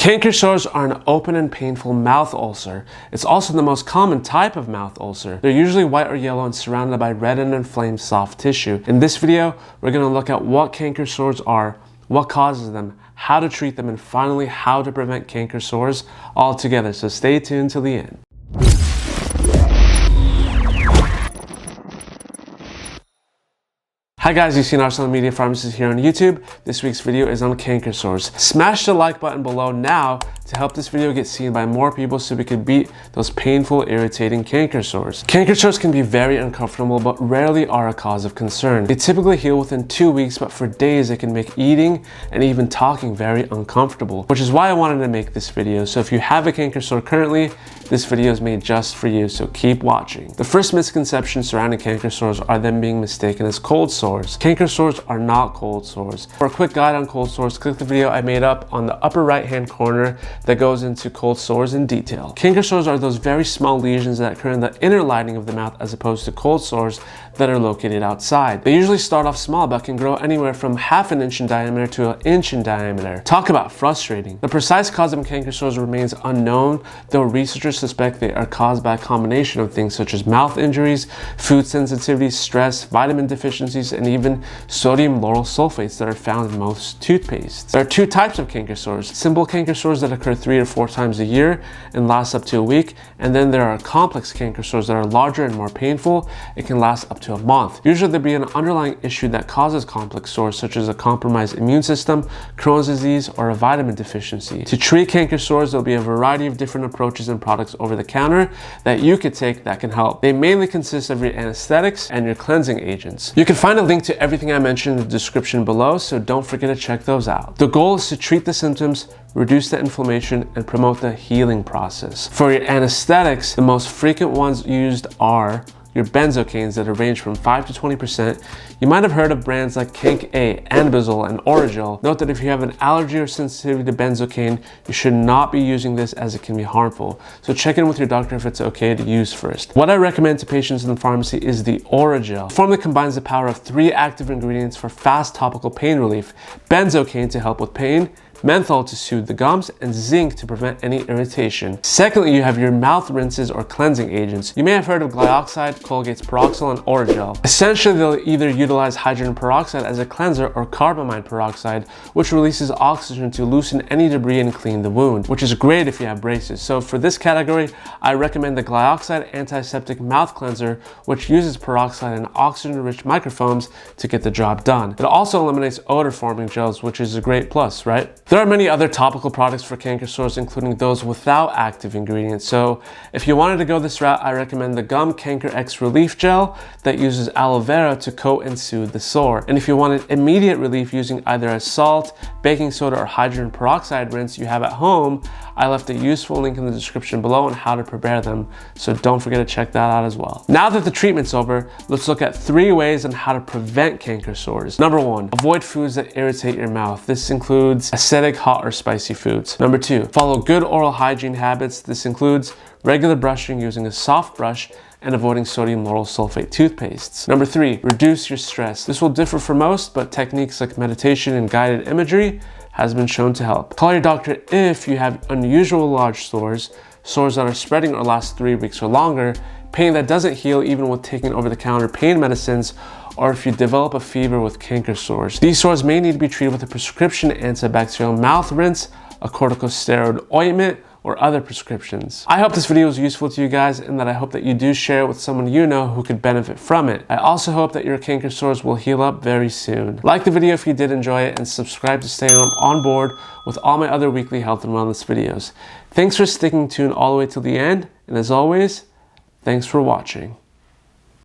Canker sores are an open and painful mouth ulcer. It's also the most common type of mouth ulcer. They're usually white or yellow and surrounded by red and inflamed soft tissue. In this video, we're going to look at what canker sores are, what causes them, how to treat them, and finally how to prevent canker sores all together. So stay tuned till the end. Hi guys, you've seen Arsenal Media Pharmacist here on YouTube. This week's video is on canker sores. Smash the like button below now to help this video get seen by more people so we can beat those painful, irritating canker sores. Canker sores can be very uncomfortable but rarely are a cause of concern. They typically heal within 2 weeks, but for days it can make eating and even talking very uncomfortable, which is why I wanted to make this video. So if you have a canker sore currently, this video is made just for you, so keep watching. The first misconception surrounding canker sores are them being mistaken as cold sores. Canker sores are not cold sores. For a quick guide on cold sores, click the video I made up on the upper right hand corner that goes into cold sores in detail. Canker sores are those very small lesions that occur in the inner lining of the mouth as opposed to cold sores that are located outside. They usually start off small but can grow anywhere from ½ inch in diameter to 1 inch in diameter. Talk about frustrating. The precise cause of canker sores remains unknown, though researchers suspect they are caused by a combination of things such as mouth injuries, food sensitivity, stress, vitamin deficiencies, and even sodium lauryl sulfates that are found in most toothpastes. There are two types of canker sores: simple canker sores that occur 3 to 4 times a year and last up to a week, and then there are complex canker sores that are larger and more painful. It can last up to a month. Usually there'll be an underlying issue that causes complex sores, such as a compromised immune system, Crohn's disease, or a vitamin deficiency. To treat canker sores, there'll be a variety of different approaches and products over the counter that you could take that can help. They mainly consist of your anesthetics and your cleansing agents. You can find a link to everything I mentioned in the description below, so don't forget to check those out. The goal is to treat the symptoms, reduce the inflammation, and promote the healing process. For your anesthetics, the most frequent ones used are your benzocaines that range from 5 to 20%. You might have heard of brands like Canker-X, Antiseptic, and Orajel. Note that if you have an allergy or sensitivity to benzocaine, you should not be using this as it can be harmful. So check in with your doctor if it's okay to use first. What I recommend to patients in the pharmacy is the Orajel. The formula combines the power of 3 active ingredients for fast topical pain relief: benzocaine to help with pain, menthol to soothe the gums, and zinc to prevent any irritation. Secondly, you have your mouth rinses or cleansing agents. You may have heard of Glyoxide, Colgate's Peroxyl, and Orajel. Essentially, they'll either utilize hydrogen peroxide as a cleanser or carbamide peroxide, which releases oxygen to loosen any debris and clean the wound, which is great if you have braces. So for this category, I recommend the Glyoxide Antiseptic Mouth Cleanser, which uses peroxide and oxygen-rich microfoams to get the job done. It also eliminates odor-forming gels, which is a great plus, right? There are many other topical products for canker sores, including those without active ingredients. So if you wanted to go this route, I recommend the Gum Canker-X Relief Gel that uses aloe vera to coat and soothe the sore. And if you wanted immediate relief using either a salt, baking soda, or hydrogen peroxide rinse you have at home, I left a useful link in the description below on how to prepare them, so don't forget to check that out as well. Now that the treatment's over, let's look at 3 ways on how to prevent canker sores. Number 1, avoid foods that irritate your mouth. This includes acidic, hot, or spicy foods. Number 2, follow good oral hygiene habits. This includes regular brushing using a soft brush and avoiding sodium lauryl sulfate toothpastes. Number 3, reduce your stress. This will differ for most, but techniques like meditation and guided imagery has been shown to help. Call your doctor if you have unusual large sores, sores that are spreading or last 3 weeks or longer, pain that doesn't heal even with taking over-the-counter pain medicines, or if you develop a fever with canker sores. These sores may need to be treated with a prescription antibacterial mouth rinse, a corticosteroid ointment, or other prescriptions. I hope this video was useful to you guys, and that I hope that you do share it with someone you know who could benefit from it. I also hope that your canker sores will heal up very soon. Like the video if you did enjoy it, and subscribe to stay on board with all my other weekly health and wellness videos. Thanks for sticking tuned all the way till the end, and as always, thanks for watching.